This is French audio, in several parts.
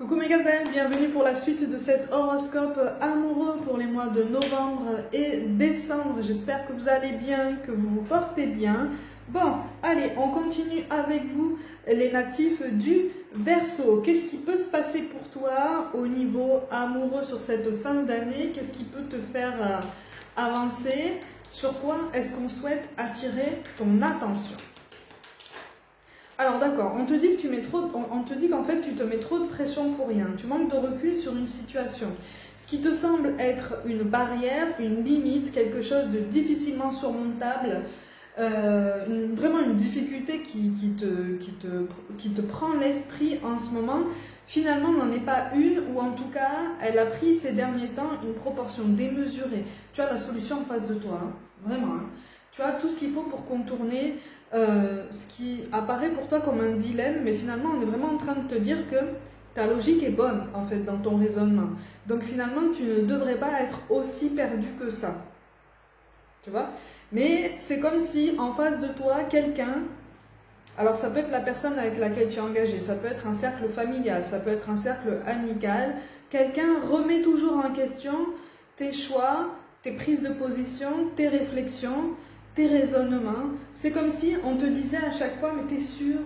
Coucou mes gazelles, bienvenue pour la suite de cet horoscope amoureux pour les mois de novembre et décembre. J'espère que vous allez bien, que vous vous portez bien. Bon, allez, on continue avec vous les natifs du Verseau. Qu'est-ce qui peut se passer pour toi au niveau amoureux sur cette fin d'année? Qu'est-ce qui peut te faire avancer? Sur quoi est-ce qu'on souhaite attirer ton attention? Alors d'accord, on te dit que on te dit qu'en fait tu te mets trop de pression pour rien, tu manques de recul sur une situation. Ce qui te semble être une barrière, une limite, quelque chose de difficilement surmontable, vraiment une difficulté qui te prend l'esprit en ce moment, finalement n'en est pas une, ou en tout cas elle a pris ces derniers temps une proportion démesurée. Tu as la solution en face de toi, hein, vraiment. Hein. Tu as tout ce qu'il faut pour contourner ce qui apparaît pour toi comme un dilemme, mais finalement on est vraiment en train de te dire que ta logique est bonne en fait dans ton raisonnement. Donc finalement tu ne devrais pas être aussi perdu que ça. Tu vois? Mais c'est comme si en face de toi quelqu'un, alors ça peut être la personne avec laquelle tu es engagé, ça peut être un cercle familial, ça peut être un cercle amical, quelqu'un remet toujours en question tes choix, tes prises de position, tes réflexions, tes raisonnements. C'est comme si on te disait à chaque fois, mais t'es sûr,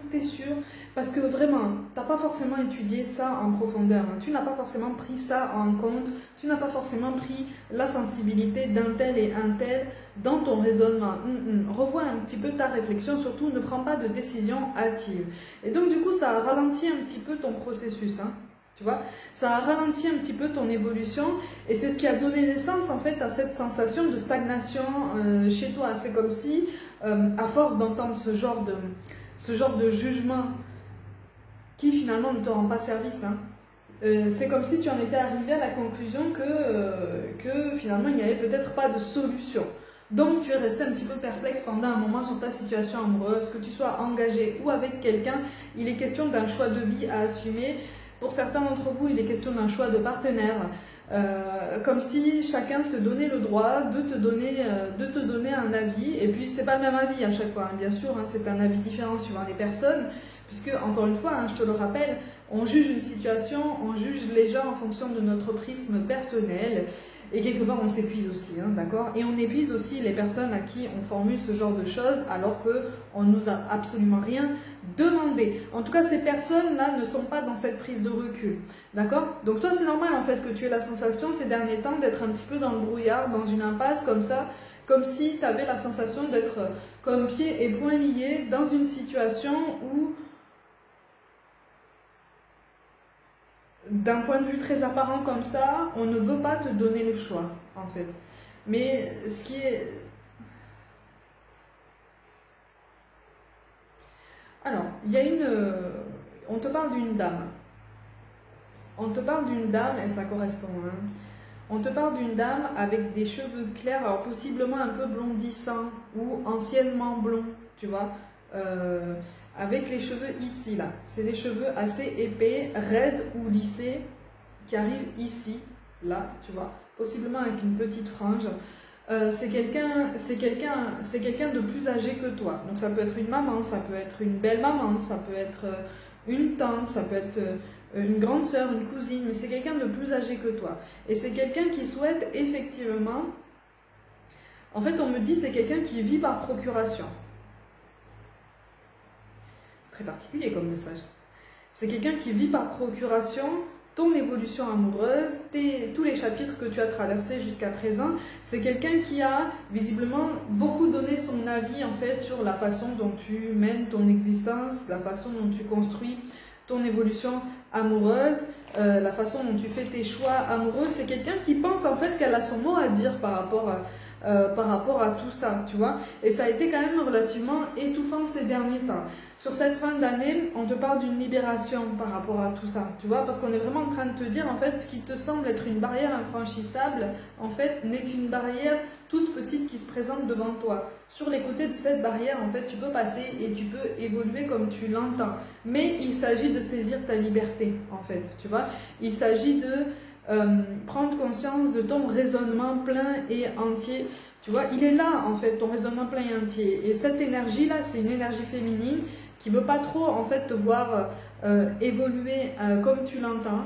parce que vraiment, t'as pas forcément étudié ça en profondeur, hein. Tu n'as pas forcément pris ça en compte, tu n'as pas forcément pris la sensibilité d'un tel et un tel dans ton raisonnement. Revois un petit peu ta réflexion, surtout ne prends pas de décision hâtive. Et donc du coup, ça a ralenti un petit peu ton processus, hein. Tu vois, ça a ralenti un petit peu ton évolution et c'est ce qui a donné naissance en fait à cette sensation de stagnation chez toi. C'est comme si, à force d'entendre ce genre de jugement qui finalement ne te rend pas service, hein, c'est comme si tu en étais arrivé à la conclusion que finalement il n'y avait peut-être pas de solution. Donc tu es resté un petit peu perplexe pendant un moment sur ta situation amoureuse, que tu sois engagé ou avec quelqu'un, il est question d'un choix de vie à assumer. Pour certains d'entre vous, il est question d'un choix de partenaire, comme si chacun se donnait le droit de te donner un avis, et puis c'est pas le même avis à chaque fois, hein, bien sûr, hein, c'est un avis différent suivant les personnes, puisque encore une fois, hein, je te le rappelle, on juge une situation, on juge les gens en fonction de notre prisme personnel, et quelque part on s'épuise aussi, hein, d'accord? Et on épuise aussi les personnes à qui on formule ce genre de choses alors qu'on ne nous a absolument rien demandé. En tout cas, ces personnes-là ne sont pas dans cette prise de recul, d'accord? Donc toi, c'est normal en fait que tu aies la sensation ces derniers temps d'être un petit peu dans le brouillard, dans une impasse comme ça, comme si tu avais la sensation d'être comme pieds et poings liés dans une situation où d'un point de vue très apparent comme ça, on ne veut pas te donner le choix, en fait. Mais ce qui est... Alors, il y a une... On te parle d'une dame. On te parle d'une dame, et ça correspond, hein. On te parle d'une dame avec des cheveux clairs, alors possiblement un peu blondissants, ou anciennement blonds, tu vois. Avec les cheveux ici, là. C'est des cheveux assez épais, raides ou lissés, qui arrivent ici, là, tu vois. Possiblement avec une petite frange. C'est quelqu'un de plus âgé que toi. Donc ça peut être une maman, ça peut être une belle maman, ça peut être une tante, ça peut être une grande sœur, une cousine, mais c'est quelqu'un de plus âgé que toi. Et c'est quelqu'un qui souhaite effectivement... En fait, on me dit c'est quelqu'un qui vit par procuration. Très particulier comme message. C'est quelqu'un qui vit par procuration ton évolution amoureuse, tous les chapitres que tu as traversés jusqu'à présent. C'est quelqu'un qui a visiblement beaucoup donné son avis en fait sur la façon dont tu mènes ton existence, la façon dont tu construis ton évolution amoureuse, la façon dont tu fais tes choix amoureux. C'est quelqu'un qui pense en fait qu'elle a son mot à dire par rapport à tout ça, tu vois. Et ça a été quand même relativement étouffant ces derniers temps. Sur cette fin d'année, on te parle d'une libération par rapport à tout ça, tu vois, parce qu'on est vraiment en train de te dire, en fait, ce qui te semble être une barrière infranchissable, en fait, n'est qu'une barrière toute petite qui se présente devant toi. Sur les côtés de cette barrière, en fait, tu peux passer et tu peux évoluer comme tu l'entends. Mais il s'agit de saisir ta liberté, en fait, tu vois. Il s'agit de prendre conscience de ton raisonnement plein et entier. Tu vois, il est là, en fait, ton raisonnement plein et entier. Et cette énergie-là, c'est une énergie féminine qui veut pas trop, en fait, te voir évoluer comme tu l'entends.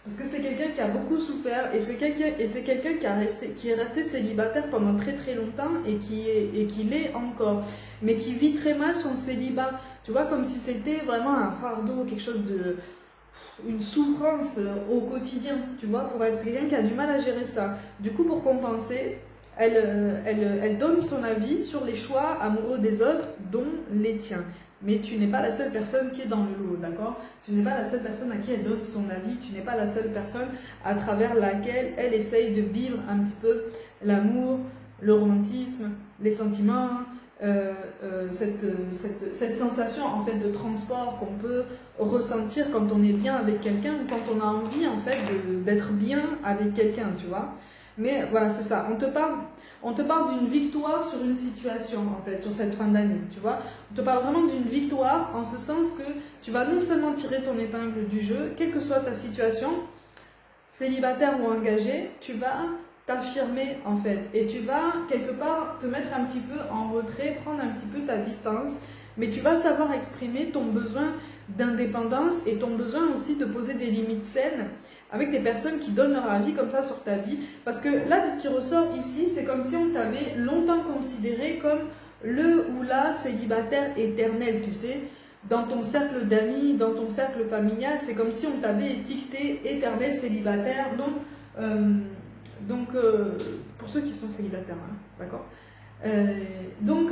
Parce que c'est quelqu'un qui a beaucoup souffert et c'est quelqu'un qui est resté célibataire pendant très très longtemps et qui l'est encore. Mais qui vit très mal son célibat. Tu vois, comme si c'était vraiment un fardeau, quelque chose de... une souffrance au quotidien, tu vois, pour elle. C'est quelqu'un qui a du mal à gérer ça. Du coup, pour compenser, elle donne son avis sur les choix amoureux des autres, dont les tiens. Mais tu n'es pas la seule personne qui est dans le lot, d'accord? Tu n'es pas la seule personne à qui elle donne son avis, tu n'es pas la seule personne à travers laquelle elle essaye de vivre un petit peu l'amour, le romantisme, les sentiments, cette sensation en fait de transport qu'on peut ressentir quand on est bien avec quelqu'un ou quand on a envie en fait d'être bien avec quelqu'un, tu vois. Mais voilà, c'est ça, on te parle d'une victoire sur une situation en fait, sur cette fin d'année, tu vois. On te parle vraiment d'une victoire en ce sens que tu vas non seulement tirer ton épingle du jeu, quelle que soit ta situation, célibataire ou engagé, tu vas t'affirmer en fait et tu vas quelque part te mettre un petit peu en retrait, prendre un petit peu ta distance, mais tu vas savoir exprimer ton besoin d'indépendance et ton besoin aussi de poser des limites saines avec des personnes qui donnent leur avis comme ça sur ta vie, parce que là de ce qui ressort ici, c'est comme si on t'avait longtemps considéré comme le ou la célibataire éternel, tu sais. Dans ton cercle d'amis, dans ton cercle familial, c'est comme si on t'avait étiqueté éternel célibataire. Donc, pour ceux qui sont célibataires, hein, d'accord, donc,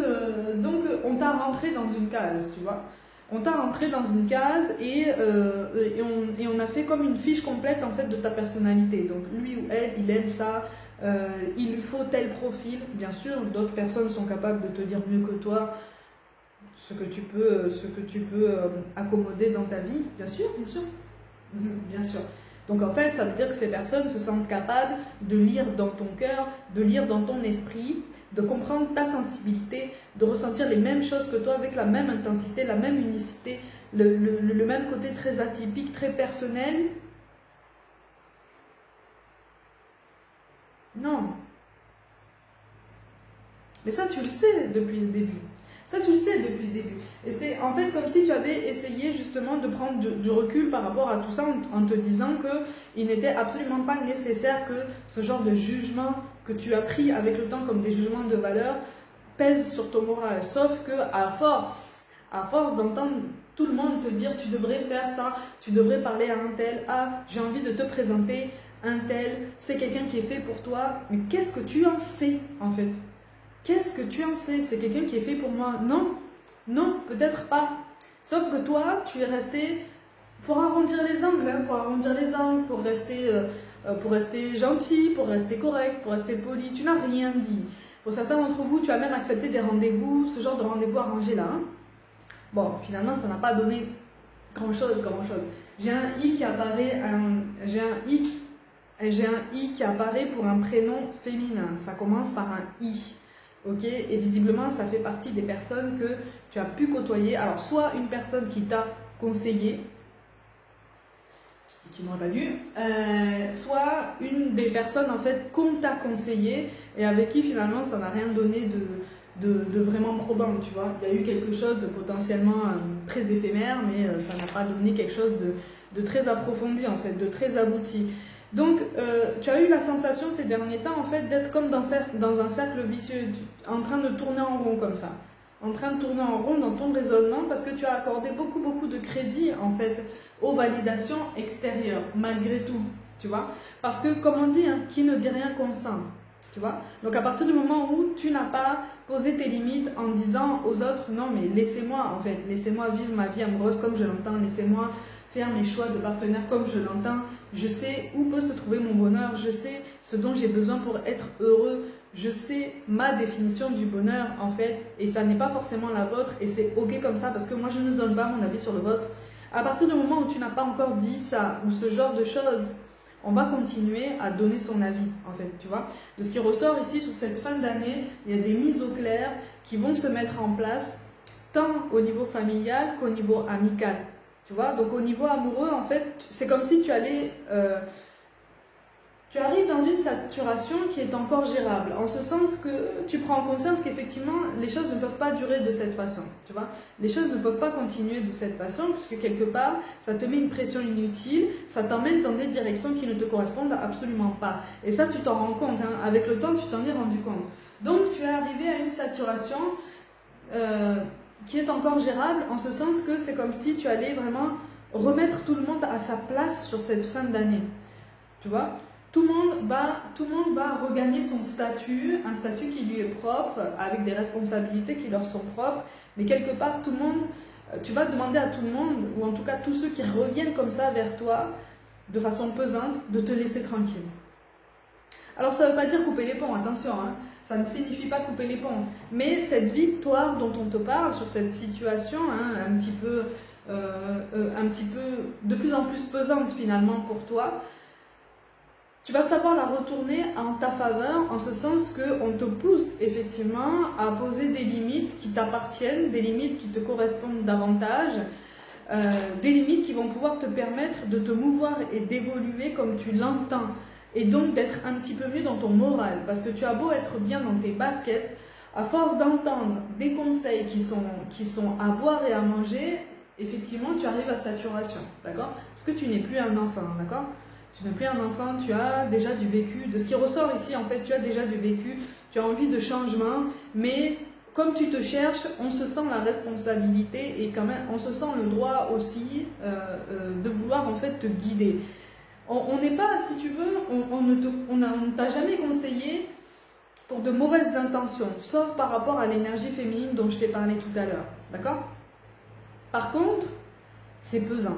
on t'a rentré dans une case, tu vois. On t'a rentré dans une case et on a fait comme une fiche complète en fait de ta personnalité. Donc lui ou elle, il aime ça, il lui faut tel profil. Bien sûr, d'autres personnes sont capables de te dire mieux que toi ce que tu peux accommoder dans ta vie. Bien sûr, bien sûr, bien sûr. Donc en fait, ça veut dire que ces personnes se sentent capables de lire dans ton cœur, de lire dans ton esprit, de comprendre ta sensibilité, de ressentir les mêmes choses que toi avec la même intensité, la même unicité, le même côté très atypique, très personnel. Non. Mais ça, tu le sais depuis le début. Ça, tu le sais depuis le début. Et c'est en fait comme si tu avais essayé justement de prendre du recul par rapport à tout ça en te disant qu'il n'était absolument pas nécessaire que ce genre de jugement que tu as pris avec le temps comme des jugements de valeur pèse sur ton moral. Sauf que à force d'entendre tout le monde te dire tu devrais faire ça, tu devrais parler à un tel, ah j'ai envie de te présenter un tel, c'est quelqu'un qui est fait pour toi, mais qu'est-ce que tu en sais en fait? Qu'est-ce que tu en sais? C'est quelqu'un qui est fait pour moi? Non, non, peut-être pas. Sauf que toi, tu es resté pour arrondir les angles, hein, pour rester gentil, pour rester correct, pour rester poli. Tu n'as rien dit. Pour certains d'entre vous, tu as même accepté des rendez-vous, ce genre de rendez-vous arrangés là. Hein. Bon, finalement, ça n'a pas donné grand-chose. J'ai un i qui apparaît, j'ai un i qui apparaît pour un prénom féminin. Ça commence par un i. Ok, et visiblement, ça fait partie des personnes que tu as pu côtoyer. Alors, soit une personne qui t'a conseillé, qui n'aurait pas dû, soit une des personnes en fait qu'on t'a conseillé et avec qui finalement ça n'a rien donné de vraiment probant, tu vois. Il y a eu quelque chose de potentiellement très éphémère, mais ça n'a pas donné quelque chose de très approfondi en fait, de très abouti. Donc, tu as eu la sensation ces derniers temps, en fait, d'être comme dans un cercle vicieux, en train de tourner en rond comme ça. En train de tourner en rond dans ton raisonnement parce que tu as accordé beaucoup de crédit, en fait, aux validations extérieures, malgré tout, tu vois. Parce que, comme on dit, hein, qui ne dit rien consent, tu vois. Donc, à partir du moment où tu n'as pas posé tes limites en disant aux autres, non, mais laissez-moi, en fait, laissez-moi vivre ma vie amoureuse comme je l'entends, laissez-moi faire mes choix de partenaire comme je l'entends, je sais où peut se trouver mon bonheur, je sais ce dont j'ai besoin pour être heureux, je sais ma définition du bonheur en fait, et ça n'est pas forcément la vôtre, et c'est ok comme ça, parce que moi je ne donne pas mon avis sur le vôtre. À partir du moment où tu n'as pas encore dit ça, ou ce genre de choses, on va continuer à donner son avis, en fait, tu vois. De ce qui ressort ici, sur cette fin d'année, il y a des mises au clair qui vont se mettre en place, tant au niveau familial qu'au niveau amical. Tu vois, donc au niveau amoureux, en fait, c'est comme si tu allais tu arrives dans une saturation qui est encore gérable, en ce sens que tu prends conscience qu'effectivement, les choses ne peuvent pas durer de cette façon, tu vois. Les choses ne peuvent pas continuer de cette façon, puisque quelque part, ça te met une pression inutile, ça t'emmène dans des directions qui ne te correspondent absolument pas. Et ça, tu t'en rends compte, hein. Avec le temps, tu t'en es rendu compte. Donc, tu es arrivé à une saturation qui est encore gérable, en ce sens que c'est comme si tu allais vraiment remettre tout le monde à sa place sur cette fin d'année, tu vois. Tout le monde va regagner son statut, un statut qui lui est propre, avec des responsabilités qui leur sont propres, mais quelque part, tout le monde, tu vas demander à tout le monde, ou en tout cas tous ceux qui reviennent comme ça vers toi, de façon pesante, de te laisser tranquille. Alors ça ne veut pas dire couper les ponts, attention, hein, ça ne signifie pas couper les ponts, mais cette victoire dont on te parle sur cette situation, hein, un petit peu de plus en plus pesante finalement pour toi, tu vas savoir la retourner en ta faveur, en ce sens qu'on te pousse effectivement à poser des limites qui t'appartiennent, des limites qui te correspondent davantage, des limites qui vont pouvoir te permettre de te mouvoir et d'évoluer comme tu l'entends, et donc d'être un petit peu mieux dans ton moral, parce que tu as beau être bien dans tes baskets, à force d'entendre des conseils qui sont à boire et à manger, effectivement tu arrives à saturation, d'accord? Parce que tu n'es plus un enfant, d'accord? Tu n'es plus un enfant, tu as déjà du vécu. De ce qui ressort ici, en fait, tu as déjà du vécu, tu as envie de changement, mais comme tu te cherches, on se sent la responsabilité et quand même, on se sent le droit aussi de vouloir en fait te guider. On n'est pas, si tu veux, on ne t'a jamais conseillé pour de mauvaises intentions, sauf par rapport à l'énergie féminine dont je t'ai parlé tout à l'heure, d'accord? Par contre, c'est pesant.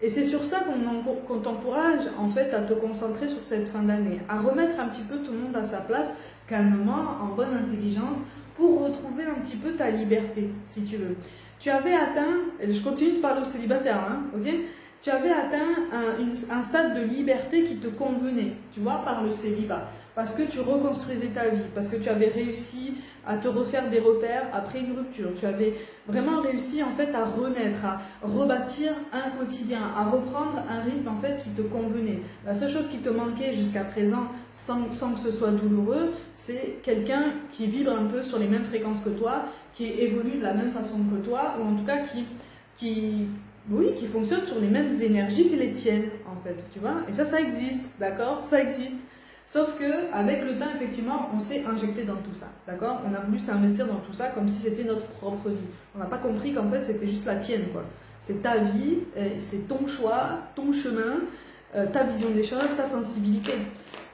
Et c'est sur ça qu'on t'encourage en fait à te concentrer sur cette fin d'année, à remettre un petit peu tout le monde à sa place, calmement, en bonne intelligence, pour retrouver un petit peu ta liberté, si tu veux. Tu avais atteint, et je continue de parler aux célibataires, hein, ok? Tu avais atteint un stade de liberté qui te convenait, tu vois, par le célibat. Parce que tu reconstruisais ta vie, parce que tu avais réussi à te refaire des repères après une rupture. Tu avais vraiment réussi en fait à renaître, à rebâtir un quotidien, à reprendre un rythme en fait qui te convenait. La seule chose qui te manquait jusqu'à présent, sans que ce soit douloureux, c'est quelqu'un qui vibre un peu sur les mêmes fréquences que toi, qui évolue de la même façon que toi, ou en tout cas qui fonctionne sur les mêmes énergies que les tiennes en fait, tu vois. Et ça existe, d'accord? Ça existe. Sauf que avec le temps, effectivement, on s'est injecté dans tout ça, d'accord? On a voulu s'investir dans tout ça comme si c'était notre propre vie. On n'a pas compris qu'en fait, c'était juste la tienne, quoi. C'est ta vie, c'est ton choix, ton chemin, ta vision des choses, ta sensibilité,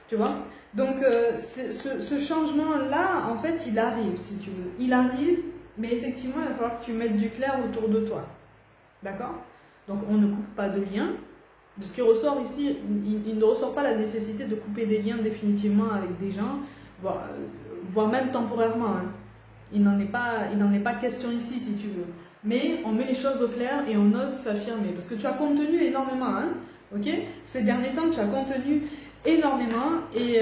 tu vois? Donc, ce changement-là, en fait, il arrive, si tu veux. Il arrive, mais effectivement, il va falloir que tu mettes du clair autour de toi, d'accord? Donc, on ne coupe pas de lien. De ce qui ressort ici, il ne ressort pas la nécessité de couper des liens définitivement avec des gens, voire même temporairement. Hein. Il n'en est pas question ici, si tu veux. Mais on met les choses au clair et on ose s'affirmer. Parce que tu as contenu énormément, hein, ok? Ces derniers temps, tu as contenu énormément et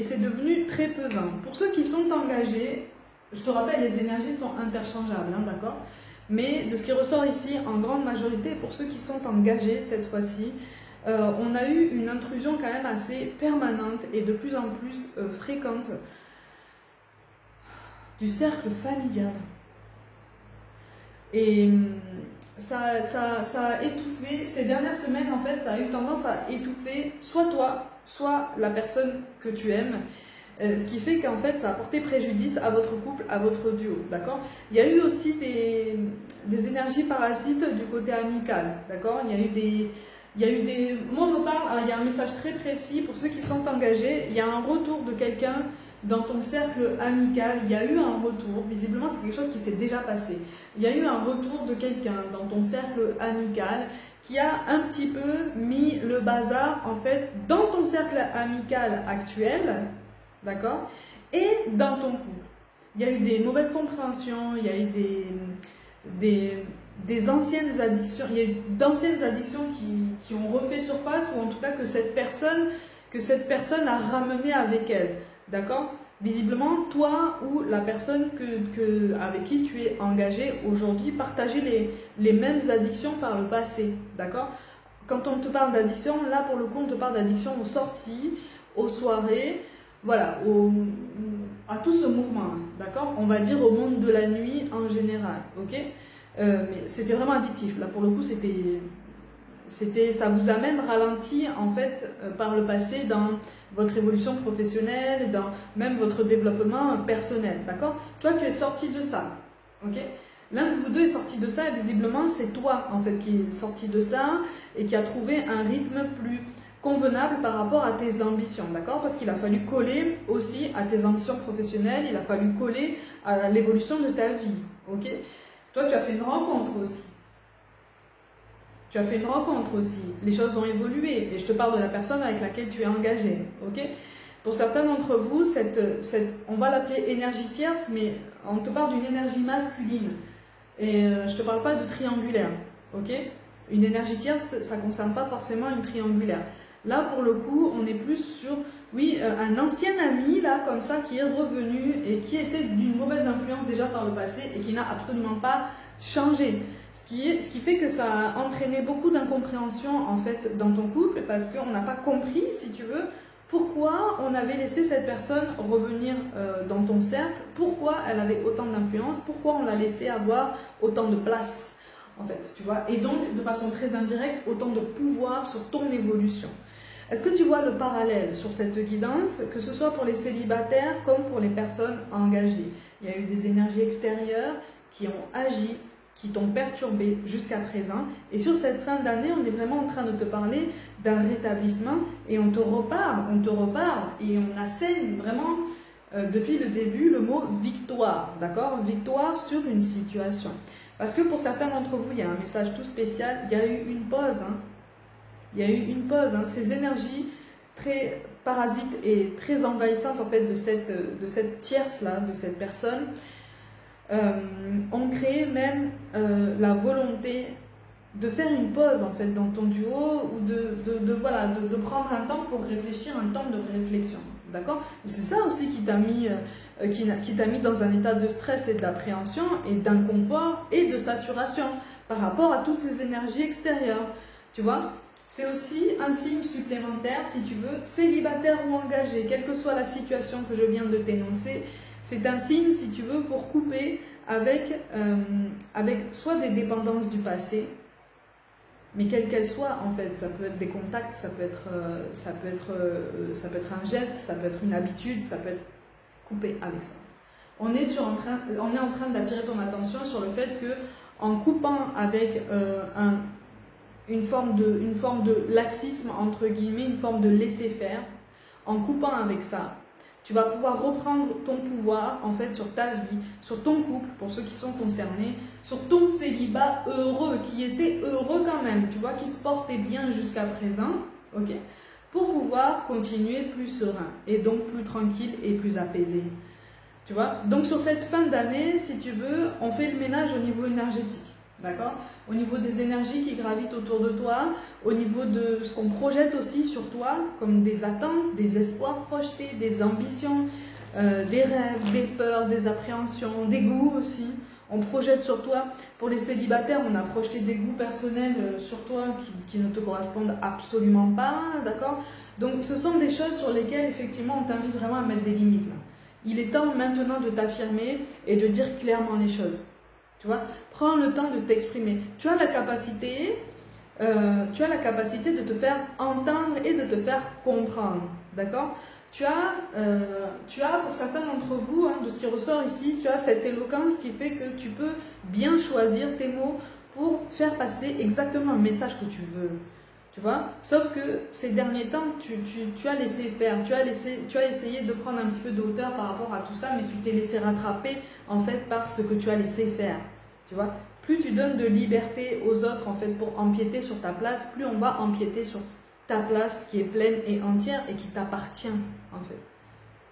c'est devenu très pesant. Pour ceux qui sont engagés, je te rappelle, les énergies sont interchangeables, hein, d'accord? Mais de ce qui ressort ici, en grande majorité, pour ceux qui sont engagés cette fois-ci, on a eu une intrusion quand même assez permanente et de plus en plus fréquente du cercle familial. Et ça a étouffé, ces dernières semaines en fait, ça a eu tendance à étouffer soit toi, soit la personne que tu aimes. Ce qui fait qu'en fait, ça a porté préjudice à votre couple, à votre duo, d'accord? Il y a eu aussi des énergies parasites du côté amical, d'accord? Il y a eu des... Moi, on me parle, il y a un message très précis pour ceux qui sont engagés. Il y a un retour de quelqu'un dans ton cercle amical. Il y a eu un retour, visiblement, c'est quelque chose qui s'est déjà passé. Il y a eu un retour de quelqu'un dans ton cercle amical qui a un petit peu mis le bazar, en fait, dans ton cercle amical actuel, d'accord? Et dans ton couple. Il y a eu des mauvaises compréhensions, il y a eu des anciennes addictions, il y a eu d'anciennes addictions qui ont refait surface, ou en tout cas que cette personne a ramené avec elle, d'accord? Visiblement, toi ou la personne avec qui tu es engagé aujourd'hui partagez les mêmes addictions par le passé, d'accord? quand on te parle d'addiction, là pour le coup on te parle d'addiction aux sorties, aux soirées, voilà, à tout ce mouvement, d'accord? On va dire au monde de la nuit en général, ok? Mais c'était vraiment addictif, là pour le coup ça vous a même ralenti en fait par le passé dans votre évolution professionnelle, dans même votre développement personnel, d'accord? Toi tu es sorti de ça, ok? L'un de vous deux est sorti de ça et visiblement c'est toi en fait qui est sorti de ça et qui a trouvé un rythme plus convenable par rapport à tes ambitions, d'accord? Parce qu'il a fallu coller aussi à tes ambitions professionnelles, il a fallu coller à l'évolution de ta vie, ok? Toi tu as fait une rencontre aussi. Tu as fait une rencontre aussi, les choses ont évolué et je te parle de la personne avec laquelle tu es engagé, ok? Pour certains d'entre vous, on va l'appeler énergie tierce, mais on te parle d'une énergie masculine et je ne te parle pas de triangulaire, ok? Une énergie tierce, ça ne concerne pas forcément une triangulaire. Là, pour le coup, on est plus sur, oui, un ancien ami, là, comme ça, qui est revenu et qui était d'une mauvaise influence déjà par le passé et qui n'a absolument pas changé. Ce qui fait que ça a entraîné beaucoup d'incompréhension en fait dans ton couple parce qu'on n'a pas compris, si tu veux, pourquoi on avait laissé cette personne revenir dans ton cercle, pourquoi elle avait autant d'influence, pourquoi on l'a laissé avoir autant de place en fait, tu vois, et donc de façon très indirecte, autant de pouvoir sur ton évolution. Est-ce que tu vois le parallèle sur cette guidance, que ce soit pour les célibataires comme pour les personnes engagées? Il y a eu des énergies extérieures qui ont agi, qui t'ont perturbé jusqu'à présent. Et sur cette fin d'année, on est vraiment en train de te parler d'un rétablissement et on te reparle et on assène vraiment depuis le début le mot victoire, d'accord? Victoire sur une situation. Parce que pour certains d'entre vous, il y a un message tout spécial, il y a eu une pause, hein. Il y a eu une pause, hein. Ces énergies très parasites et très envahissantes en fait de cette tierce-là, de cette personne, ont créé même la volonté de faire une pause en fait dans ton duo ou de prendre un temps pour réfléchir, un temps de réflexion, d'accord? C'est ça aussi qui t'a mis dans un état de stress et d'appréhension et d'inconfort et de saturation par rapport à toutes ces énergies extérieures, tu vois? C'est aussi un signe supplémentaire, si tu veux, célibataire ou engagé, quelle que soit la situation que je viens de t'énoncer. C'est un signe, si tu veux, pour couper avec soit des dépendances du passé, mais quelles qu'elles soient, en fait. Ça peut être des contacts, ça peut être un geste, ça peut être une habitude, ça peut être coupé avec ça. On est en train d'attirer ton attention sur le fait que, en coupant avec une forme de laxisme, entre guillemets, une forme de laisser-faire, en coupant avec ça, tu vas pouvoir reprendre ton pouvoir en fait sur ta vie, sur ton couple, pour ceux qui sont concernés, sur ton célibat heureux, qui était heureux quand même, tu vois, qui se portait bien jusqu'à présent, ok, pour pouvoir continuer plus serein et donc plus tranquille et plus apaisé. Tu vois, donc sur cette fin d'année, si tu veux, on fait le ménage au niveau énergétique. D'accord? Au niveau des énergies qui gravitent autour de toi, au niveau de ce qu'on projette aussi sur toi, comme des attentes, des espoirs projetés, des ambitions, des rêves, des peurs, des appréhensions, des goûts aussi. On projette sur toi. Pour les célibataires, on a projeté des goûts personnels sur toi qui ne te correspondent absolument pas, d'accord? Donc ce sont des choses sur lesquelles effectivement on t'invite vraiment à mettre des limites. Là. Il est temps maintenant de t'affirmer et de dire clairement les choses. Tu vois, prends le temps de t'exprimer. Tu as la capacité de te faire entendre et de te faire comprendre. D'accord? Tu as pour certains d'entre vous, hein, de ce qui ressort ici, tu as cette éloquence qui fait que tu peux bien choisir tes mots pour faire passer exactement le message que tu veux. Tu vois? Sauf que ces derniers temps, tu as laissé faire, tu as essayé de prendre un petit peu de hauteur par rapport à tout ça, mais tu t'es laissé rattraper en fait par ce que tu as laissé faire. Tu vois? Plus tu donnes de liberté aux autres en fait pour empiéter sur ta place, plus on va empiéter sur ta place qui est pleine et entière et qui t'appartient en fait.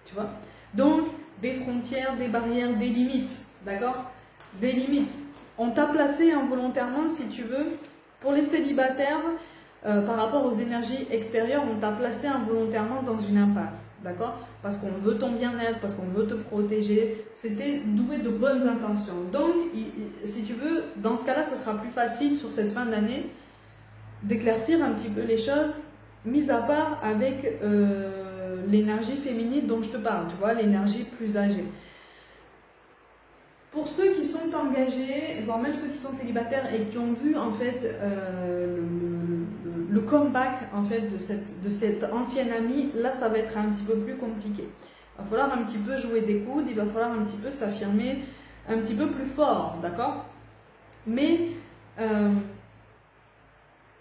Tu vois? Donc, des frontières, des barrières, des limites, d'accord? Des limites. On t'a placé involontairement, si tu veux, pour les célibataires, par rapport aux énergies extérieures, on t'a placé involontairement dans une impasse, d'accord? Parce qu'on veut ton bien-être, parce qu'on veut te protéger. C'était doué de bonnes intentions. Donc, si tu veux, dans ce cas-là, ce sera plus facile sur cette fin d'année d'éclaircir un petit peu les choses, mis à part avec l'énergie féminine dont je te parle, tu vois, l'énergie plus âgée. Pour ceux qui sont engagés, voire même ceux qui sont célibataires et qui ont vu en fait le comeback en fait de cette ancienne amie, là ça va être un petit peu plus compliqué. Il va falloir un petit peu jouer des coudes, il va falloir un petit peu s'affirmer un petit peu plus fort, d'accord? Mais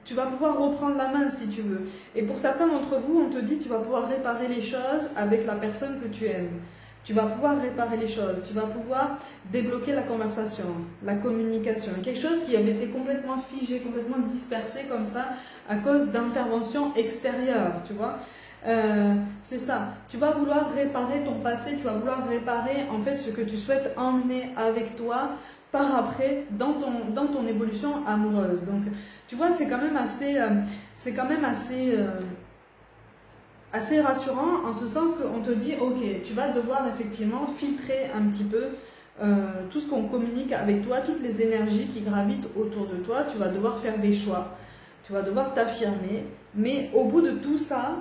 tu vas pouvoir reprendre la main si tu veux. Et pour certains d'entre vous, on te dit tu vas pouvoir réparer les choses avec la personne que tu aimes. Tu vas pouvoir réparer les choses, tu vas pouvoir débloquer la conversation, la communication. Quelque chose qui avait été complètement figé, complètement dispersé comme ça à cause d'interventions extérieures, tu vois. C'est ça. Tu vas vouloir réparer ton passé, tu vas vouloir réparer en fait ce que tu souhaites emmener avec toi par après dans ton évolution amoureuse. Donc, tu vois, c'est quand même assez rassurant en ce sens qu'on te dit, ok, tu vas devoir effectivement filtrer un petit peu tout ce qu'on communique avec toi, toutes les énergies qui gravitent autour de toi, tu vas devoir faire des choix, tu vas devoir t'affirmer, mais au bout de tout ça,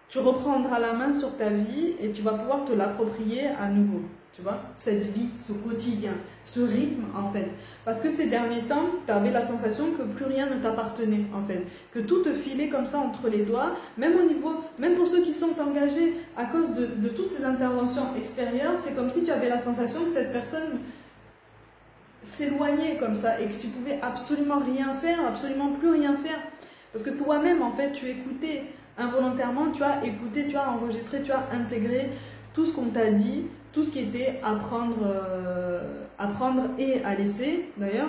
tu reprendras la main sur ta vie et tu vas pouvoir te l'approprier à nouveau. Tu vois, cette vie, ce quotidien, ce rythme en fait. Parce que ces derniers temps, tu avais la sensation que plus rien ne t'appartenait en fait. Que tout te filait comme ça entre les doigts, même pour ceux qui sont engagés à cause de toutes ces interventions extérieures, c'est comme si tu avais la sensation que cette personne s'éloignait comme ça et que tu pouvais absolument rien faire, absolument plus rien faire. Parce que toi-même en fait, tu écoutais involontairement, tu as écouté, tu as enregistré, tu as intégré tout ce qu'on t'a dit, tout ce qui était à prendre et à laisser d'ailleurs,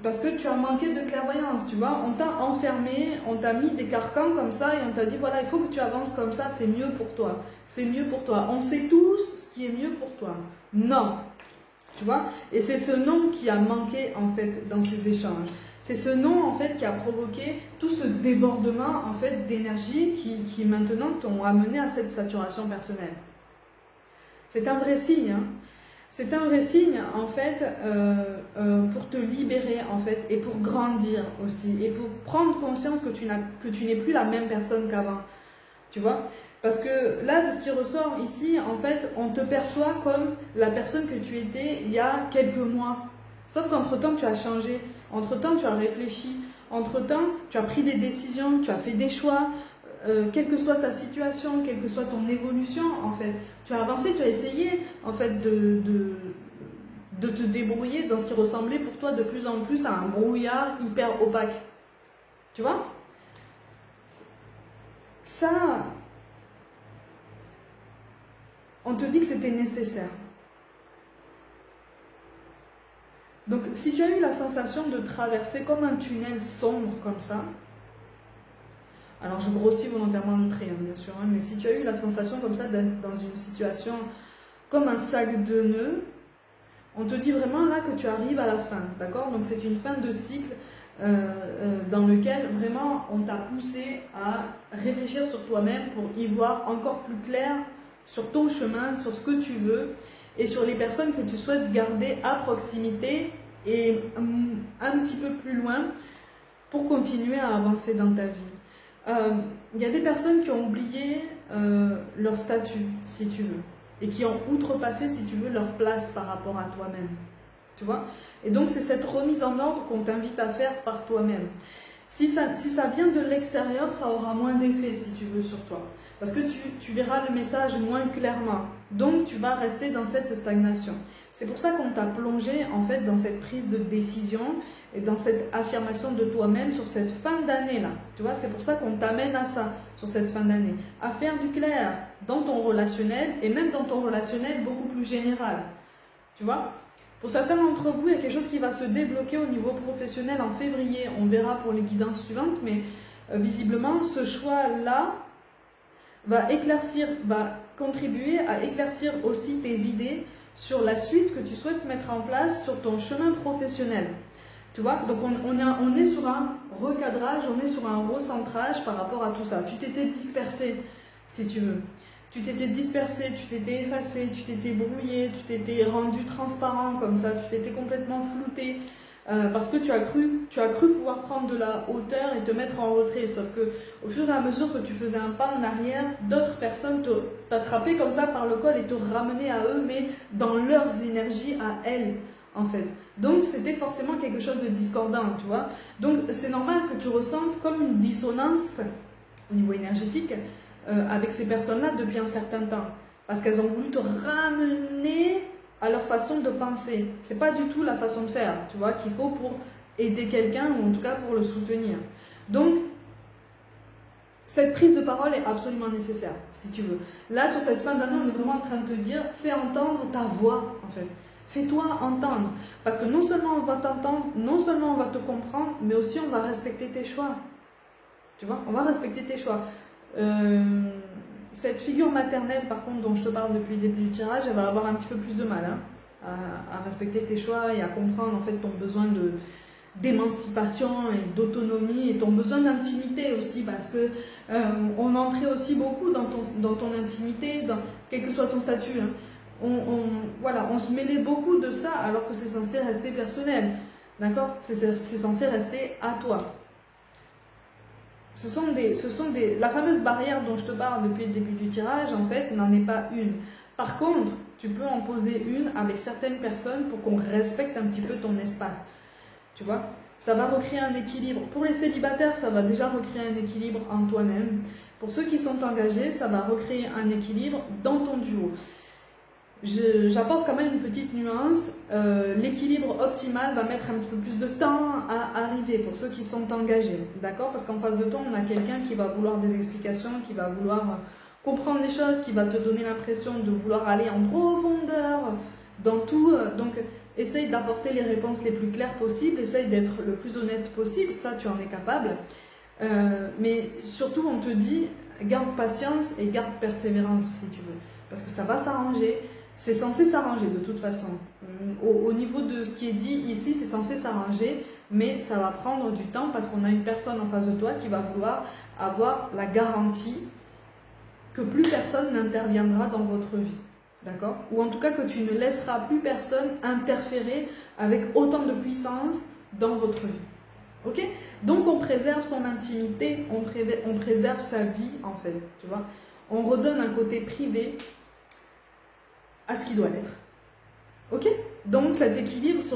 parce que tu as manqué de clairvoyance, tu vois, on t'a enfermé, on t'a mis des carcans comme ça et on t'a dit voilà, il faut que tu avances comme ça, c'est mieux pour toi, c'est mieux pour toi, on sait tous ce qui est mieux pour toi. Non, tu vois, et c'est ce non qui a manqué en fait dans ces échanges. C'est ce non en fait qui a provoqué tout ce débordement en fait d'énergie qui maintenant t'ont amené à cette saturation personnelle. C'est un vrai signe, hein. C'est un vrai signe en fait pour te libérer en fait et pour grandir aussi et pour prendre conscience que tu n'es plus la même personne qu'avant, tu vois. Parce que là, de ce qui ressort ici, en fait, on te perçoit comme la personne que tu étais il y a quelques mois. Sauf qu'entre-temps, tu as changé, entre-temps, tu as réfléchi, entre-temps, tu as pris des décisions, tu as fait des choix. Quelle que soit ta situation, quelle que soit ton évolution, en fait, tu as avancé, tu as essayé, en fait, de te débrouiller dans ce qui ressemblait pour toi de plus en plus à un brouillard hyper opaque. Tu vois? Ça, on te dit que c'était nécessaire. Donc, si tu as eu la sensation de traverser comme un tunnel sombre comme ça, alors je grossis volontairement le trait, hein, bien sûr, hein, mais si tu as eu la sensation comme ça d'être dans une situation comme un sac de nœuds, on te dit vraiment là que tu arrives à la fin, d'accord? Donc c'est une fin de cycle dans lequel vraiment on t'a poussé à réfléchir sur toi-même pour y voir encore plus clair sur ton chemin, sur ce que tu veux et sur les personnes que tu souhaites garder à proximité et un petit peu plus loin pour continuer à avancer dans ta vie. Il y a des personnes qui ont oublié leur statut, si tu veux, et qui ont outrepassé, si tu veux, leur place par rapport à toi-même. Tu vois? Et donc, c'est cette remise en ordre qu'on t'invite à faire par toi-même. Si ça vient de l'extérieur, ça aura moins d'effet, si tu veux, sur toi. Parce que tu verras le message moins clairement. Donc, tu vas rester dans cette stagnation. C'est pour ça qu'on t'a plongé, en fait, dans cette prise de décision et dans cette affirmation de toi-même sur cette fin d'année-là. Tu vois, c'est pour ça qu'on t'amène à ça, sur cette fin d'année. À faire du clair dans ton relationnel et même dans ton relationnel beaucoup plus général. Tu vois? Pour certains d'entre vous, il y a quelque chose qui va se débloquer au niveau professionnel en février. On verra pour les guidances suivantes, mais visiblement, ce choix-là va contribuer à éclaircir aussi tes idées sur la suite que tu souhaites mettre en place sur ton chemin professionnel. Tu vois, donc on est sur un recadrage, on est sur un recentrage par rapport à tout ça. Tu t'étais dispersé, si tu veux. Tu t'étais dispersé, tu t'étais effacé, tu t'étais brouillé, tu t'étais rendu transparent comme ça, tu t'étais complètement flouté. parce que tu as cru pouvoir prendre de la hauteur et te mettre en retrait. Sauf que au fur et à mesure que tu faisais un pas en arrière, d'autres personnes t'attrapaient comme ça par le col et te ramenaient à eux, mais dans leurs énergies à elles, en fait. Donc c'était forcément quelque chose de discordant, tu vois. Donc c'est normal que tu ressentes comme une dissonance au niveau énergétique avec ces personnes-là depuis un certain temps. Parce qu'elles ont voulu te ramener à leur façon de penser. C'est pas du tout la façon de faire, tu vois, qu'il faut pour aider quelqu'un ou en tout cas pour le soutenir. Donc, cette prise de parole est absolument nécessaire, si tu veux. Là, sur cette fin d'année, on est vraiment en train de te dire, fais entendre ta voix, en fait. Fais-toi entendre. Parce que non seulement on va t'entendre, non seulement on va te comprendre, mais aussi on va respecter tes choix. Tu vois, on va respecter tes choix. Cette figure maternelle, par contre, dont je te parle depuis le début du tirage, elle va avoir un petit peu plus de mal hein, à respecter tes choix et à comprendre en fait ton besoin d'émancipation et d'autonomie et ton besoin d'intimité aussi, parce que on entrait aussi beaucoup dans ton intimité, dans quel que soit ton statut. Hein. Voilà, on se mêlait beaucoup de ça alors que c'est censé rester personnel. D'accord? C'est censé rester à toi. La fameuse barrière dont je te parle depuis le début du tirage, en fait, n'en est pas une. Par contre, tu peux en poser une avec certaines personnes pour qu'on respecte un petit peu ton espace. Tu vois, ça va recréer un équilibre. Pour les célibataires, ça va déjà recréer un équilibre en toi-même. Pour ceux qui sont engagés, ça va recréer un équilibre dans ton duo. J'apporte quand même une petite nuance. L'équilibre optimal va mettre un petit peu plus de temps à arriver pour ceux qui sont engagés. D'accord? Parce qu'en face de toi, on a quelqu'un qui va vouloir des explications, qui va vouloir comprendre les choses, qui va te donner l'impression de vouloir aller en profondeur dans tout. Donc, essaye d'apporter les réponses les plus claires possibles, essaye d'être le plus honnête possible, ça tu en es capable. Mais surtout, on te dit, garde patience et garde persévérance si tu veux. Parce que ça va s'arranger. C'est censé s'arranger de toute façon. Au niveau de ce qui est dit ici, c'est censé s'arranger, mais ça va prendre du temps parce qu'on a une personne en face de toi qui va vouloir avoir la garantie que plus personne n'interviendra dans votre vie. D'accord? Ou en tout cas que tu ne laisseras plus personne interférer avec autant de puissance dans votre vie. Ok? Donc on préserve son intimité, on préserve sa vie en fait. Tu vois? On redonne un côté privé à ce qui doit l'être. Ok? Donc cet équilibre, ce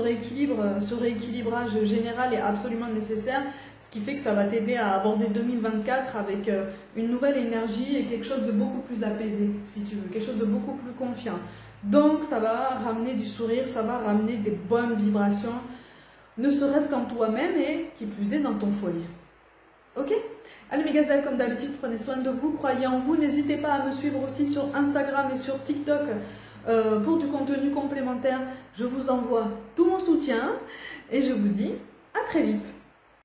rééquilibrage général est absolument nécessaire, ce qui fait que ça va t'aider à aborder 2024 avec une nouvelle énergie et quelque chose de beaucoup plus apaisé, si tu veux, quelque chose de beaucoup plus confiant. Donc ça va ramener du sourire, ça va ramener des bonnes vibrations, ne serait-ce qu'en toi-même et qui plus est dans ton foyer. Ok? Allez mes gazelles, comme d'habitude, prenez soin de vous, croyez en vous, n'hésitez pas à me suivre aussi sur Instagram et sur TikTok pour du contenu complémentaire. Je vous envoie tout mon soutien et je vous dis à très vite.